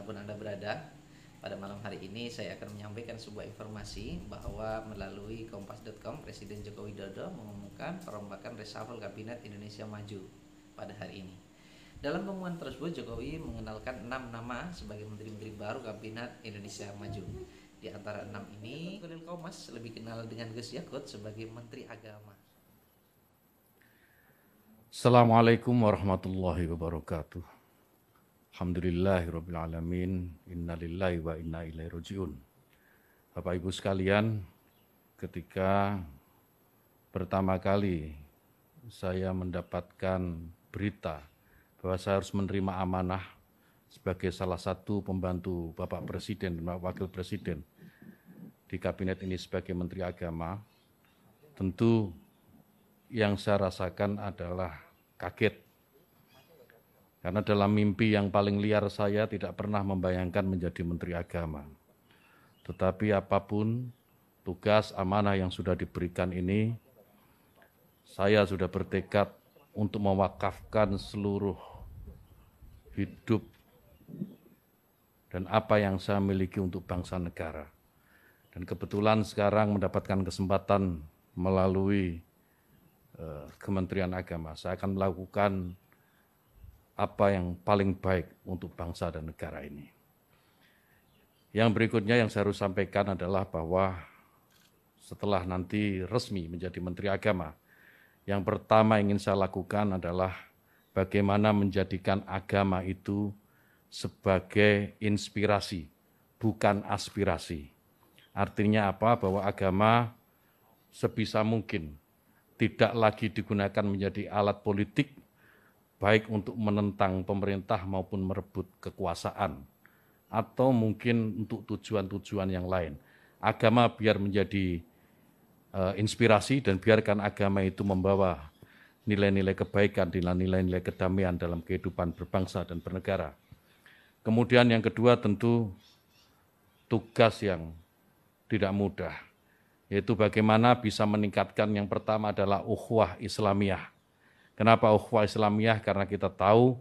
dimanapun Anda berada. Pada malam hari ini saya akan menyampaikan sebuah informasi bahwa melalui kompas.com Presiden Joko Widodo mengumumkan perombakan reshuffle Kabinet Indonesia Maju pada hari ini. Dalam pengumuman tersebut, Jokowi mengenalkan 6 nama sebagai menteri-menteri baru Kabinet Indonesia Maju. Di antara 6 ini, Nuril Qomas lebih kenal dengan Gus Yakut sebagai Menteri Agama. Assalamualaikum warahmatullahi wabarakatuh. Alhamdulillahirrabbilalamin. Innalillahi wa inna ilaihi raji'un. Bapak Ibu sekalian, ketika pertama kali saya mendapatkan berita bahwa saya harus menerima amanah sebagai salah satu pembantu Bapak Presiden dan Wakil Presiden di kabinet ini sebagai Menteri Agama, tentu yang saya rasakan adalah kaget. Karena dalam mimpi yang paling liar saya tidak pernah membayangkan menjadi Menteri Agama. Tetapi apapun tugas amanah yang sudah diberikan ini, saya sudah bertekad untuk mewakafkan seluruh hidup dan apa yang saya miliki untuk bangsa negara. Dan kebetulan sekarang mendapatkan kesempatan melalui Kementerian Agama. Saya akan melakukan apa yang paling baik untuk bangsa dan negara ini. Yang berikutnya yang saya harus sampaikan adalah bahwa setelah nanti resmi menjadi Menteri Agama, yang pertama ingin saya lakukan adalah bagaimana menjadikan agama itu sebagai inspirasi, bukan aspirasi. Artinya apa? Bahwa agama sebisa mungkin tidak lagi digunakan menjadi alat politik, baik untuk menentang pemerintah maupun merebut kekuasaan, atau mungkin untuk tujuan-tujuan yang lain. Agama biar menjadi inspirasi dan biarkan agama itu membawa nilai-nilai kebaikan, nilai-nilai kedamaian dalam kehidupan berbangsa dan bernegara. Kemudian yang kedua tentu tugas yang tidak mudah, yaitu bagaimana bisa meningkatkan yang pertama adalah ukhuwah Islamiyah. Kenapa ukhuwah Islamiyah? Karena kita tahu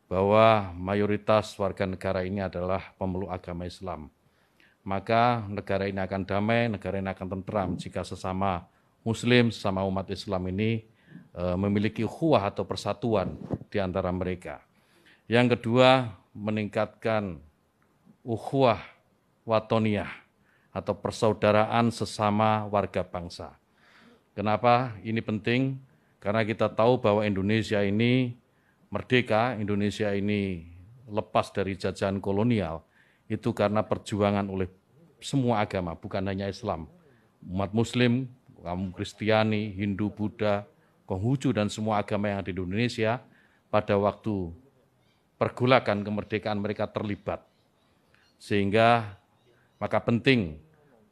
bahwa mayoritas warga negara ini adalah pemeluk agama Islam. Maka negara ini akan damai, negara ini akan tentram jika sesama Muslim, sesama umat Islam ini memiliki ukhuwah atau persatuan di antara mereka. Yang kedua, meningkatkan ukhuwah watoniyah atau persaudaraan sesama warga bangsa. Kenapa ini penting? Karena kita tahu bahwa Indonesia ini merdeka, Indonesia ini lepas dari jajahan kolonial, itu karena perjuangan oleh semua agama, bukan hanya Islam. Umat Muslim, kaum Kristiani, Hindu, Buddha, Konghucu, dan semua agama yang ada di Indonesia, pada waktu pergolakan kemerdekaan mereka terlibat. Sehingga maka penting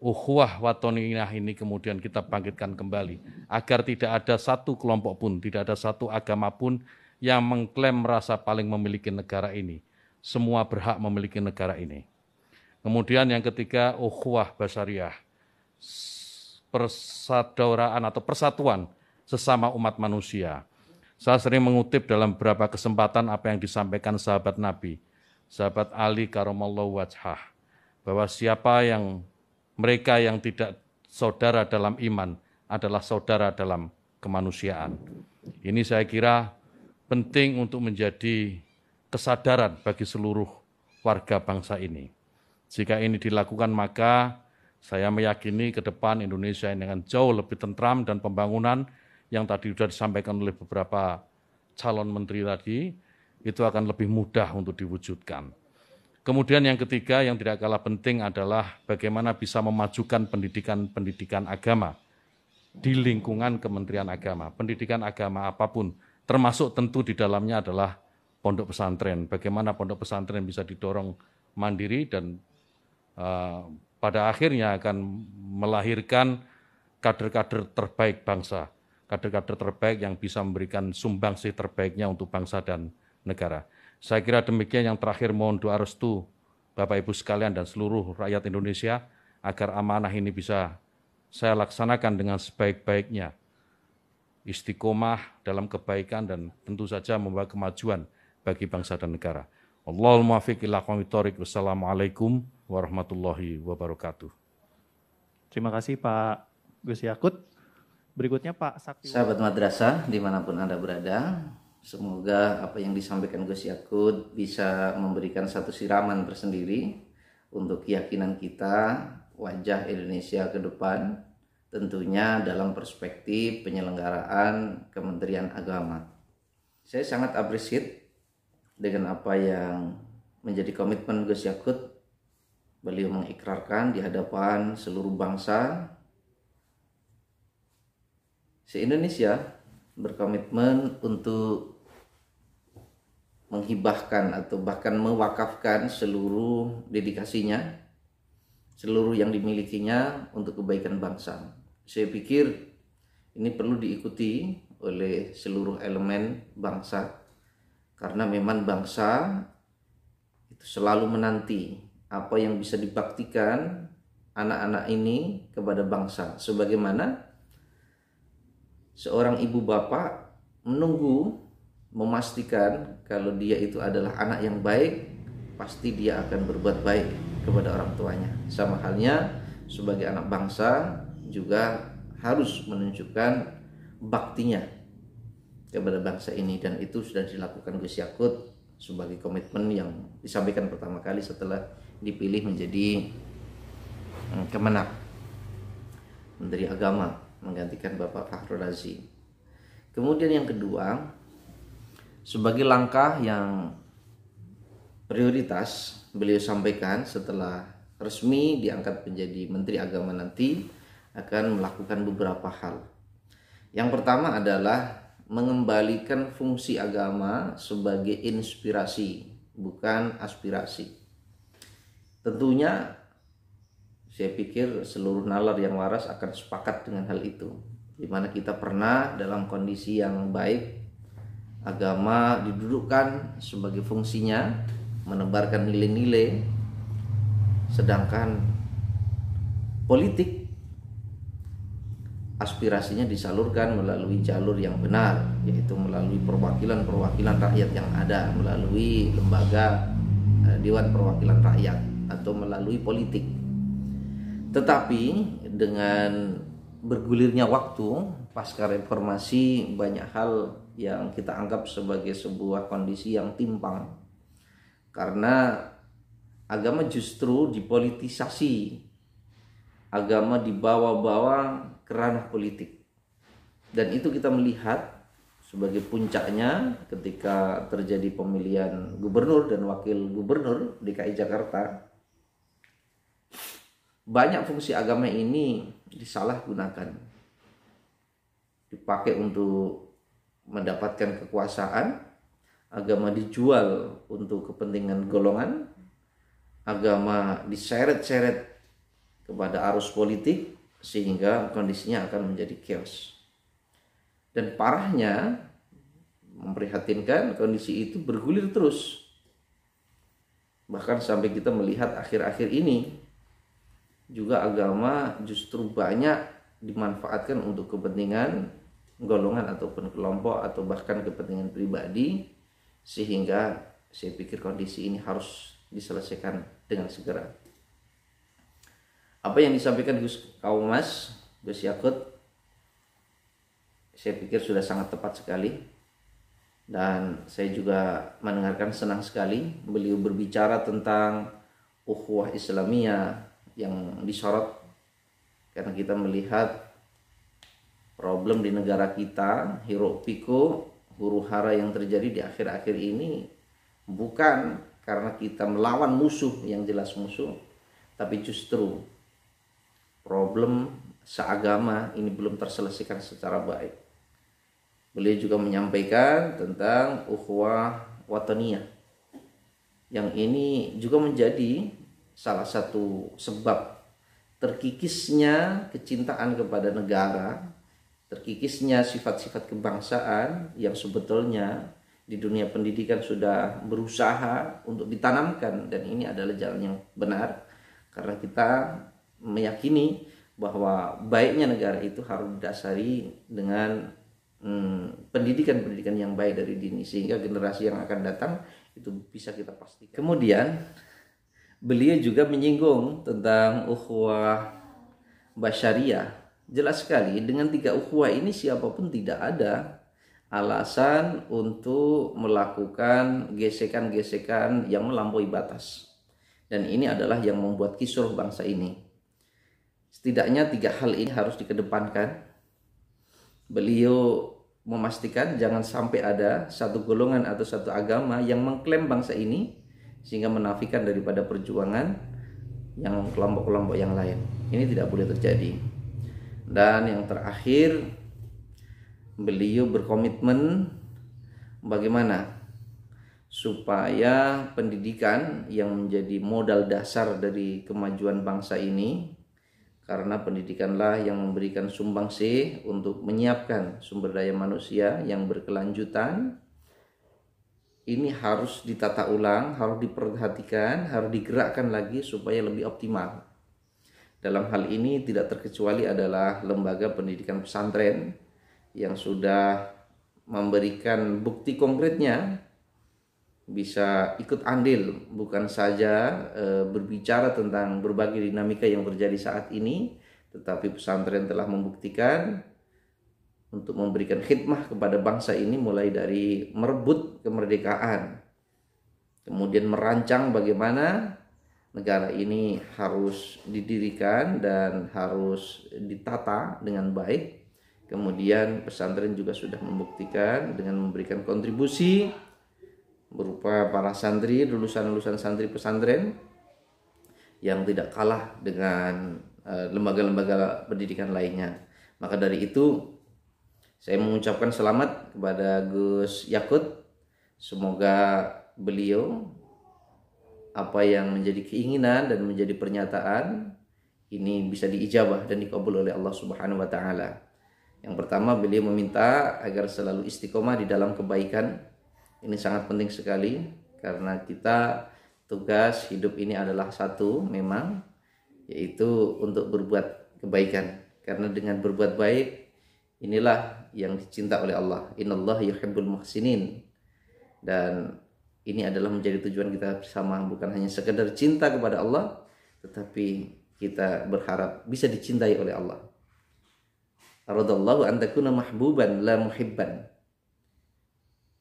ukhuwah watoniyah ini kemudian kita bangkitkan kembali, agar tidak ada satu kelompok pun, tidak ada satu agama pun yang mengklaim merasa paling memiliki negara ini. Semua berhak memiliki negara ini. Kemudian yang ketiga, ukhuwah basyariah, persaudaraan atau persatuan sesama umat manusia. Saya sering mengutip dalam beberapa kesempatan apa yang disampaikan sahabat Nabi, sahabat Ali karamallahu wajhah, bahwa mereka yang tidak saudara dalam iman adalah saudara dalam kemanusiaan. Ini saya kira penting untuk menjadi kesadaran bagi seluruh warga bangsa ini. Jika ini dilakukan, maka saya meyakini ke depan Indonesia ini akan jauh lebih tentram, dan pembangunan yang tadi sudah disampaikan oleh beberapa calon menteri tadi, itu akan lebih mudah untuk diwujudkan. Kemudian yang ketiga yang tidak kalah penting adalah bagaimana bisa memajukan pendidikan agama di lingkungan Kementerian Agama. Pendidikan agama apapun, termasuk tentu di dalamnya adalah pondok pesantren. Bagaimana pondok pesantren bisa didorong mandiri dan pada akhirnya akan melahirkan kader-kader terbaik bangsa, kader-kader terbaik yang bisa memberikan sumbangsih terbaiknya untuk bangsa dan negara. Saya kira demikian. Yang terakhir, mohon doa restu Bapak Ibu sekalian dan seluruh rakyat Indonesia agar amanah ini bisa saya laksanakan dengan sebaik-baiknya. Istiqomah dalam kebaikan dan tentu saja membawa kemajuan bagi bangsa dan negara. Wallahul muwaffiq ila aqwamit thoriq. Wassalamualaikum warahmatullahi wabarakatuh. Terima kasih Pak Gus Yakut. Berikutnya Pak Sakti. Sahabat madrasah dimanapun Anda berada, semoga apa yang disampaikan Gus Yakut bisa memberikan satu siraman tersendiri untuk keyakinan kita wajah Indonesia ke depan, tentunya dalam perspektif penyelenggaraan Kementerian Agama. Saya sangat appreciate dengan apa yang menjadi komitmen Gus Yakut. Beliau mengikrarkan di hadapan seluruh bangsa se-Indonesia berkomitmen untuk menghibahkan atau bahkan mewakafkan seluruh dedikasinya, seluruh yang dimilikinya untuk kebaikan bangsa. Saya pikir ini perlu diikuti oleh seluruh elemen bangsa, karena memang bangsa itu selalu menanti apa yang bisa dibaktikan anak-anak ini kepada bangsa. Sebagaimana seorang ibu bapak menunggu, memastikan kalau dia itu adalah anak yang baik, pasti dia akan berbuat baik kepada orang tuanya. Sama halnya sebagai anak bangsa juga harus menunjukkan baktinya kepada bangsa ini, dan itu sudah dilakukan Gus Yakut sebagai komitmen yang disampaikan pertama kali setelah dipilih menjadi Kemenak, Menteri Agama, menggantikan Bapak Fakhrul Razi. Kemudian yang kedua, sebagai langkah yang prioritas beliau sampaikan setelah resmi diangkat menjadi Menteri Agama nanti akan melakukan beberapa hal. Yang pertama adalah mengembalikan fungsi agama sebagai inspirasi, bukan aspirasi. Tentunya saya pikir seluruh nalar yang waras akan sepakat dengan hal itu, di mana kita pernah dalam kondisi yang baik, agama didudukkan sebagai fungsinya menebarkan nilai-nilai, sedangkan politik aspirasinya disalurkan melalui jalur yang benar, yaitu melalui perwakilan rakyat yang ada, melalui lembaga Dewan Perwakilan Rakyat atau melalui politik. Tetapi dengan bergulirnya waktu pasca reformasi, banyak hal yang kita anggap sebagai sebuah kondisi yang timpang, karena agama justru dipolitisasi, agama dibawa-bawa ke ranah politik. Dan itu kita melihat sebagai puncaknya ketika terjadi pemilihan gubernur dan wakil gubernur DKI Jakarta. Banyak fungsi agama ini disalahgunakan, dipakai untuk mendapatkan kekuasaan, agama dijual untuk kepentingan golongan, agama diseret-seret kepada arus politik, sehingga kondisinya akan menjadi chaos. Dan parahnya, memprihatinkan, kondisi itu bergulir terus. Bahkan sampai kita melihat akhir-akhir ini juga agama justru banyak dimanfaatkan untuk kepentingan golongan ataupun kelompok atau bahkan kepentingan pribadi, sehingga saya pikir kondisi ini harus diselesaikan dengan segera. Apa yang disampaikan Gus Yakut, saya pikir sudah sangat tepat sekali, dan saya juga mendengarkan senang sekali beliau berbicara tentang ukhuwah Islamiyah yang disorot, karena kita melihat problem di negara kita, hiruk pikuk, huru hara yang terjadi di akhir-akhir ini bukan karena kita melawan musuh yang jelas musuh, tapi justru problem seagama ini belum terselesaikan secara baik. Beliau juga menyampaikan tentang ukhuwah wataniyah, yang ini juga menjadi salah satu sebab terkikisnya kecintaan kepada negara, terkikisnya sifat-sifat kebangsaan yang sebetulnya di dunia pendidikan sudah berusaha untuk ditanamkan, dan ini adalah jalan yang benar, karena kita meyakini bahwa baiknya negara itu harus didasari dengan pendidikan yang baik dari dini, sehingga generasi yang akan datang itu bisa kita pastikan. Kemudian beliau juga menyinggung tentang ukhuwah basyariah. Jelas sekali dengan 3 ukhuwah ini siapapun tidak ada alasan untuk melakukan gesekan-gesekan yang melampaui batas. Dan ini adalah yang membuat kisruh bangsa ini. Setidaknya 3 hal ini harus dikedepankan. Beliau memastikan jangan sampai ada satu golongan atau satu agama yang mengklaim bangsa ini sehingga menafikan daripada perjuangan yang kelompok-kelompok yang lain. Ini tidak boleh terjadi. Dan yang terakhir, beliau berkomitmen bagaimana supaya pendidikan yang menjadi modal dasar dari kemajuan bangsa ini, karena pendidikanlah yang memberikan sumbangsi untuk menyiapkan sumber daya manusia yang berkelanjutan. Ini harus ditata ulang, harus diperhatikan, harus digerakkan lagi supaya lebih optimal. Dalam hal ini tidak terkecuali adalah lembaga pendidikan pesantren yang sudah memberikan bukti konkretnya bisa ikut andil, bukan saja berbicara tentang berbagai dinamika yang terjadi saat ini, tetapi pesantren telah membuktikan untuk memberikan khidmah kepada bangsa ini, mulai dari merebut kemerdekaan, kemudian merancang bagaimana negara ini harus didirikan dan harus ditata dengan baik. Kemudian pesantren juga sudah membuktikan dengan memberikan kontribusi berupa para santri, lulusan-lulusan santri pesantren yang tidak kalah dengan lembaga-lembaga pendidikan lainnya. Maka dari itu saya mengucapkan selamat kepada Gus Yakut. Semoga beliau apa yang menjadi keinginan dan menjadi pernyataan ini bisa diijabah dan dikabul oleh Allah Subhanahu wa taala. Yang pertama, beliau meminta agar selalu istiqomah di dalam kebaikan. Ini sangat penting sekali karena kita tugas hidup ini adalah satu memang, yaitu untuk berbuat kebaikan. Karena dengan berbuat baik inilah yang dicinta oleh Allah. Innallaha yuhibbul muhsinin. Dan ini adalah menjadi tujuan kita bersama, bukan hanya sekedar cinta kepada Allah, tetapi kita berharap bisa dicintai oleh Allah. Aradallahu an takuna mahbuban la muhibban.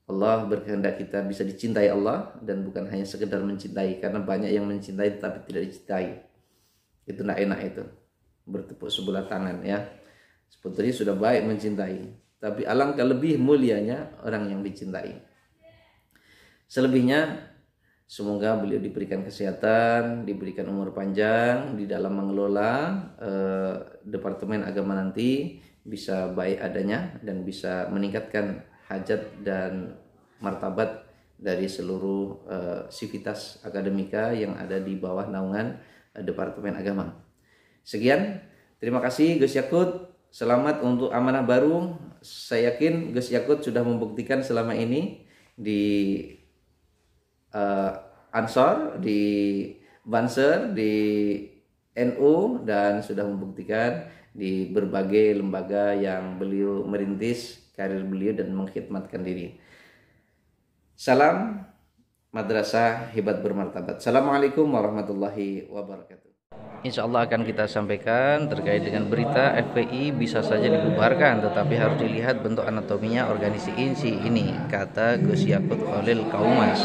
Allah berkehendak kita bisa dicintai Allah dan bukan hanya sekedar mencintai, karena banyak yang mencintai tetapi tidak dicintai. Itu tidak enak itu. Bertepuk sebelah tangan ya. Sebetulnya sudah baik mencintai, tapi alangkah lebih mulianya orang yang dicintai. Selebihnya semoga beliau diberikan kesehatan, diberikan umur panjang di dalam mengelola Departemen Agama nanti, bisa baik adanya dan bisa meningkatkan hajat dan martabat dari seluruh sivitas akademika yang ada di bawah naungan Departemen Agama. Sekian, terima kasih Gus Yakut. Selamat untuk amanah baru. Saya yakin Gus Yakut sudah membuktikan selama ini di Ansor, di Banser, di NU, dan sudah membuktikan di berbagai lembaga yang beliau merintis karir beliau dan mengkhidmatkan diri. Salam Madrasah Hebat Bermartabat. Assalamualaikum warahmatullahi wabarakatuh. Insya Allah akan kita sampaikan terkait dengan berita FPI bisa saja dibubarkan, tetapi harus dilihat bentuk anatominya organisasi ini, kata Gus Yakut Khalil Kaumas.